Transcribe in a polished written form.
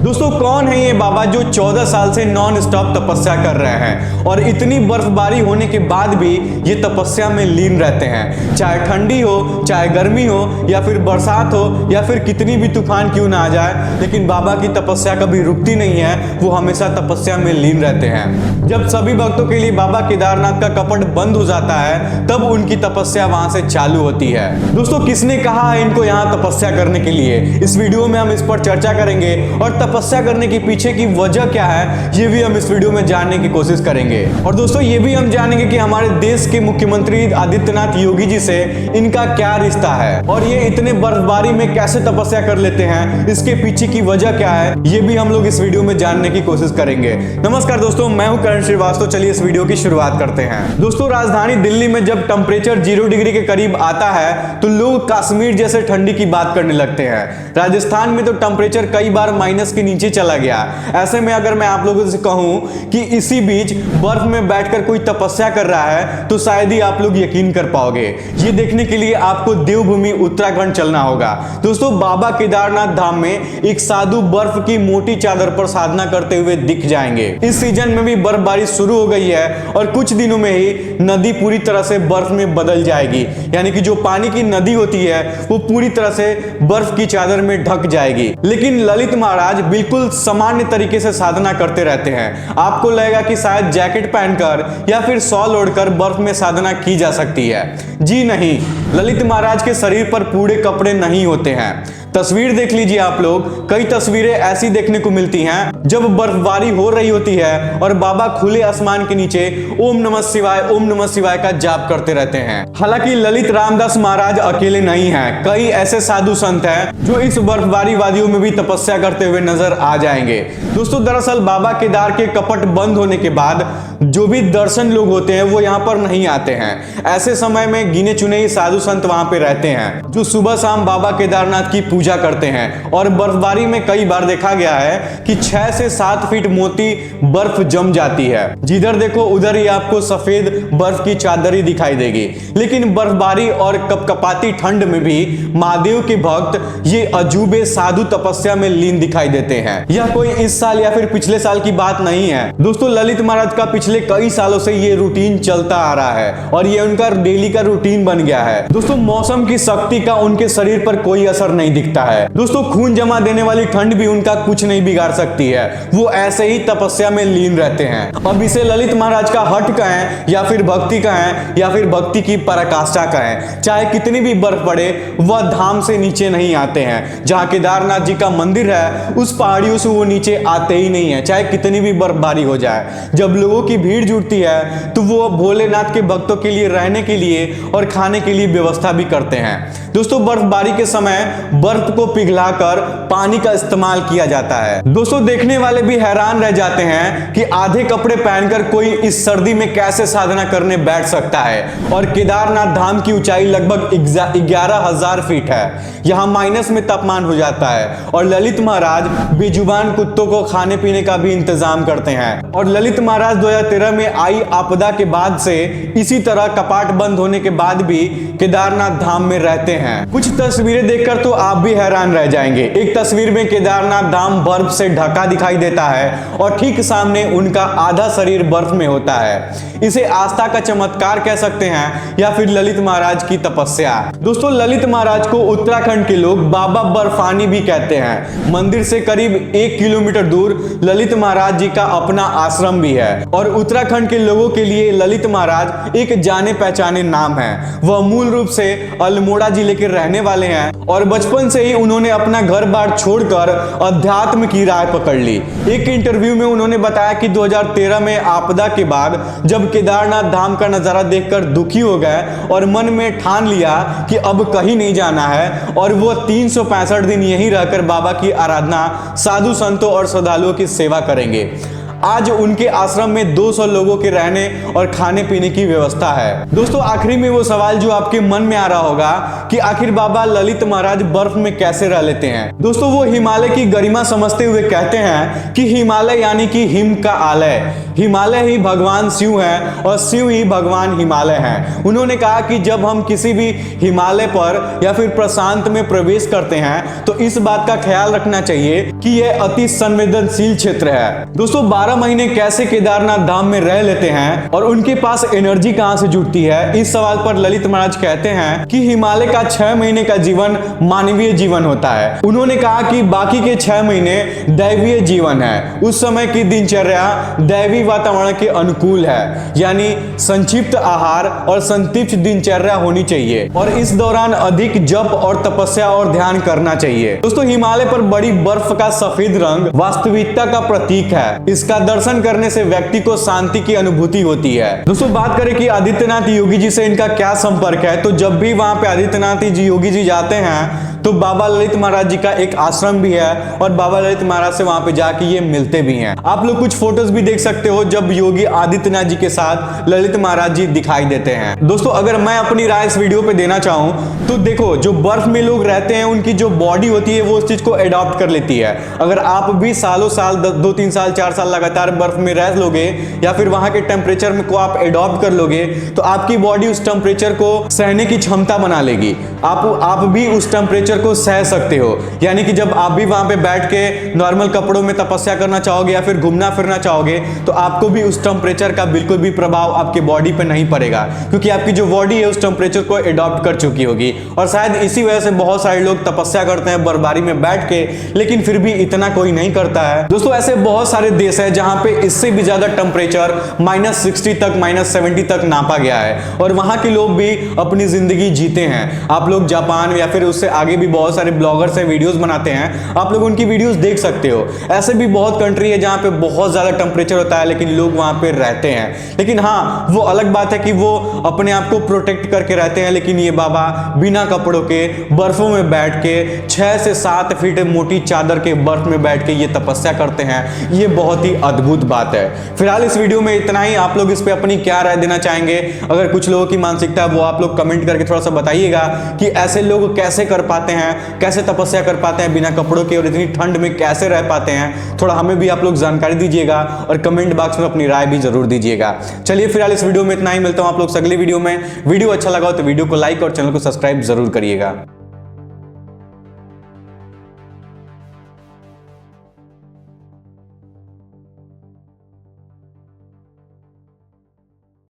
दोस्तों कौन है ये बाबा जो 14 साल से नॉन स्टॉप तपस्या कर रहे हैं और इतनी बर्फबारी होने के बाद भी ये तपस्या में लीन रहते हैं। चाहे ठंडी हो, चाहे गर्मी हो, या फिर बरसात हो, या फिर कितनी भी तूफान क्यों ना आ जाए, लेकिन बाबा की तपस्या कभी रुकती नहीं है। वो हमेशा तपस्या में लीन रहते हैं। जब सभी भक्तों के लिए बाबा केदारनाथ का कपट बंद हो जाता है तब उनकी तपस्या वहां से चालू होती है। दोस्तों किसने कहा है इनको यहाँ तपस्या करने के लिए, इस वीडियो में हम इस पर चर्चा करेंगे और तपस्या करने के पीछे की वजह क्या है ये भी हम इस वीडियो में जानने की कोशिश करेंगे। और दोस्तों ये भी हम जानेंगे कि हमारे देश के मुख्यमंत्री आदित्यनाथ योगी जी से इनका क्या रिश्ता है और ये इतने बर्फबारी में कैसे तपस्या कर लेते हैं, इसके पीछे की वजह क्या है ये भी हम लोग इस वीडियो में जानने की कोशिश करेंगे। नमस्कार दोस्तों, मैं हूं करण श्रीवास्तव। चलिए इस वीडियो की शुरुआत करते हैं। दोस्तों राजधानी दिल्ली में जब टेम्परेचर 0 डिग्री के करीब आता है तो लोग कश्मीर जैसे ठंडी की बात करने लगते हैं। राजस्थान में तो टेम्परेचर कई बार माइनस के नीचे चला गया। ऐसे में अगर मैं आप लोगों से कहूं कि इसी बीच बर्फ में बैठकर कोई तपस्या कर रहा है तो शायद ही आप लोग यकीन कर पाओगे। ये देखने के लिए आपको देवभूमि उत्तराखंड चलना होगा। दोस्तों बाबा केदारनाथ धाम में एक साधु बर्फ की मोटी चादर पर साधना करते हुए दिख जाएंगे। इस सीजन में भी बर्फबारी शुरू हो गई है और कुछ दिनों में ही नदी पूरी तरह से बर्फ में बदल जाएगी, यानी कि जो पानी की नदी होती है वो पूरी तरह से बर्फ की चादर में ढक जाएगी। लेकिन ललित महाराज बिल्कुल सामान्य तरीके से साधना करते रहते हैं। आपको लगेगा कि शायद जैकेट पहनकर या फिर शॉल ओढ़कर बर्फ में साधना की जा सकती है। जी नहीं, ललित महाराज के शरीर पर पूरे कपड़े नहीं होते हैं। तस्वीर देख लीजिए आप लोग, कई तस्वीरें ऐसी देखने को मिलती हैं जब बर्फबारी हो रही होती है और बाबा खुले आसमान के नीचे ओम नमः शिवाय का जाप करते रहते हैं। हालांकि ललित रामदास महाराज अकेले नहीं हैं, कई ऐसे साधु संत हैं जो इस बर्फबारी वादियों में भी तपस्या करते हुए नजर आ जाएंगे। दोस्तों दरअसल बाबा केदार के कपट बंद होने के बाद जो भी दर्शन लोग होते हैं वो यहाँ पर नहीं आते हैं। ऐसे समय में गिने चुने ही साधु संत वहां पे रहते हैं जो सुबह शाम बाबा केदारनाथ की पूजा करते हैं। और बर्फबारी में कई बार देखा गया है कि 6 से 7 फीट मोटी बर्फ जम जाती है। जिधर देखो उधर ही आपको सफेद बर्फ की चादर दिखाई देगी। लेकिन बर्फबारी और कपकपाती ठंड में भी महादेव के भक्त ये अजूबे साधु तपस्या में लीन दिखाई देते हैं। यह कोई इस साल या फिर पिछले साल की बात नहीं है। दोस्तों ललित महाराज का पिछले कई सालों से ये रूटीन चलता आ रहा है और ये उनका डेली का रूटीन बन गया है। दोस्तों मौसम की शक्ति का उनके शरीर पर कोई असर नहीं दिखता है। दोस्तों खून जमा देने वाली ठंड भी उनका कुछ नहीं बिगाड़ सकती है। वो ऐसे ही तपस्या में लीन रहते हैं। अब इसे ललित महाराज का हट कहें या फिर भक्ति कहें या फिर भक्ति की पराकाष्ठा कहें, चाहे कितनी भी बर्फ पड़े वह धाम से नीचे नहीं आते हैं। जहां केदारनाथ जी का मंदिर है उस पहाड़ियों से वो नीचे आते ही नहीं है, चाहे कितनी भी बर्फबारी हो जाए। जब लोगों की भीड़ जुटती है तो वो भोलेनाथ के भक्तों के लिए रहने के लिए और खाने के लिए व्यवस्था भी करते हैं। दोस्तों बर्फबारी के समय बर्फ को पिघलाकर पानी का इस्तेमाल किया जाता है। दोस्तों देखने वाले भी हैरान रह जाते हैं कि आधे कपड़े पहनकर कोई इस सर्दी में कैसे साधना करने बैठ सकता है। और केदारनाथ धाम की ऊंचाई लगभग 11,000 फीट है। यहां माइनस में तापमान हो जाता है और ललित महाराज बेजुबान कुत्तों को खाने पीने का भी इंतजाम करते हैं। और ललित महाराज 2013 में आई आपदा के बाद से इसी तरह कपाट बंद होने के बाद भी केदारनाथ धाम में रहते हैं। कुछ तस्वीरें देखकर तो आप भी हैरान रह जाएंगे। एक तस्वीर में केदारनाथ धाम बर्फ से ढका दिखाई देता है और ठीक सामने उनका आधा शरीर बर्फ में होता है। इसे आस्था का चमत्कार कह सकते हैं या फिर ललित महाराज की तपस्या। दोस्तों ललित महाराज को उत्तराखंड के लोग बाबा बर्फानी भी कहते हैं। मंदिर से करीब 1 किलोमीटर दूर ललित महाराज जी का अपना आश्रम भी है और उत्तराखंड के लोगों के लिए ललित महाराज एक जाने पहचाने नाम है। वह मूल रूप से अल्मोड़ा जिले के रहने वाले हैं और बचपन से ही उन्होंने अपना घर बार छोड़कर अध्यात्म की राह पकड़ ली। एक इंटरव्यू में उन्होंने बताया कि 2013 में आपदा के बाद जब केदारनाथ धाम का नजारा देखकर दुखी हो गए और मन में ठान लिया कि अब कहीं नहीं जाना है और वो 365 दिन यहीं रहकर बाबा की आराधना, साधु संतों और श्रद्धालुओं की सेवा करेंगे। आज उनके आश्रम में 200 लोगों के रहने और खाने पीने की व्यवस्था है। दोस्तों आखिरी में वो सवाल जो आपके मन में आ रहा होगा कि आखिर बाबा ललित महाराज बर्फ में कैसे रह लेते हैं। दोस्तों वो हिमालय की गरिमा समझते हुए कहते हैं कि हिमालय यानी कि हिम का आलय, हिमालय ही भगवान शिव है और शिव ही भगवान हिमालय है। उन्होंने कहा कि जब हम किसी भी हिमालय पर या फिर प्रशांत में प्रवेश करते हैं तो इस बात का ख्याल रखना चाहिए कि यह अति संवेदनशील क्षेत्र है। दोस्तों 12 महीने कैसे केदारनाथ धाम में रह लेते हैं और उनके पास एनर्जी कहां से जुटती है, इस सवाल पर ललित महाराज कहते हैं कि हिमालय का 6 महीने का जीवन मानवीय जीवन होता है। उन्होंने कहा कि बाकी के 6 महीने दैवीय जीवन है। उस समय की दिनचर्या दैवी वातावरण के अनुकूल है, यानी संक्षिप्त आहार और संतृप्त दिनचर्या होनी चाहिए और इस दौरान अधिक जप और तपस्या और ध्यान करना चाहिए। दोस्तों हिमालय पर बड़ी बर्फ का सफेद रंग वास्तविकता का प्रतीक है। इसका दर्शन करने से व्यक्ति को शांति की अनुभूति होती है। दोस्तों बात करें कि आदित्यनाथ योगी जी से इनका क्या संपर्क है, तो जब भी वहां पे आदित्यनाथ जी योगी जी जाते हैं तो बाबा ललित महाराज जी का एक आश्रम भी है और बाबा ललित महाराज से वहां पे जाके ये मिलते भी हैं। आप लोग कुछ फोटोज भी देख सकते हो जब योगी आदित्यनाथ जी के साथ ललित महाराज जी दिखाई देते हैं। दोस्तों अगर मैं अपनी राय इस वीडियो पे देना चाहूं तो देखो, जो बर्फ में लोग रहते हैं उनकी जो बॉडी होती है वो उस चीज को एडॉप्ट कर लेती है। अगर आप भी सालों साल 2-3 साल 4 साल लगातार बर्फ में रह लोगे या फिर वहां के टेम्परेचर में को आप एडॉप्ट कर लोगे तो आपकी बॉडी उस टेम्परेचर को सहने की क्षमता बना लेगी। आप भी उस टेम्परेचर को सह सकते हो, यानी कि जब आप भी वहां पे बैठ के नॉर्मल कपड़ों में तपस्या करना चाहोगे या फिर घूमना फिरना चाहोगे तो आपको भी उस टेम्परेचर का बिल्कुल भी प्रभाव आपके बॉडी पे नहीं पड़ेगा, क्योंकि आपकी जो बॉडी है उस टेम्परेचर को एडॉप्ट कर चुकी होगी। और शायद इसी वजह से बहुत सारे लोग तपस्या करते हैं बर्फबारी में बैठ के, लेकिन फिर भी इतना कोई नहीं करता है। दोस्तों ऐसे बहुत सारे देश है जहां पे इससे भी ज्यादा टेम्परेचर -60 तक -70 तक नापा गया है और वहां के लोग भी अपनी जिंदगी जीते हैं। आप लोग जापान या फिर उससे आगे भी बहुत सारे ब्लॉगर्स हैं, वीडियोस बनाते हैं, आप लोग उनकी वीडियोस देख सकते हो। ऐसे भी बहुत कंट्री है जहां पे बहुत ज्यादा टेम्परेचर होता है लेकिन लोग वहां पे रहते हैं। लेकिन हाँ, वो अलग बात है कि वो अपने आप को प्रोटेक्ट करके रहते हैं, लेकिन ये बाबा बिना कपड़ों के बर्फों में बैठ के 6 से 7 फीट मोटी चादर के बर्फ में बैठ के ये तपस्या करते हैं। ये बहुत ही अद्भुत बात है। फिलहाल इस वीडियो में इतना ही। आप लोग इस पे अपनी क्या राय देना चाहेंगे? अगर कुछ लोगों की मानसिकता है वो आप लोग कमेंट करके थोड़ा सा बताइएगा कि ऐसे लोग कैसे कर पाते हैं, कैसे तपस्या कर पाते हैं बिना कपड़ों के और इतनी ठंड में कैसे रह पाते हैं। थोड़ा हमें भी आप लोग जानकारी दीजिएगा और कमेंट बॉक्स में अपनी राय भी जरूर दीजिएगा। चलिए फिलहाल इस वीडियो में इतना ही। मिलता हूं आप लोग से अगली वीडियो में। वीडियो अच्छा लगा हो तो वीडियो को लाइक और चैनल को सब्सक्राइब जरूर करिएगा।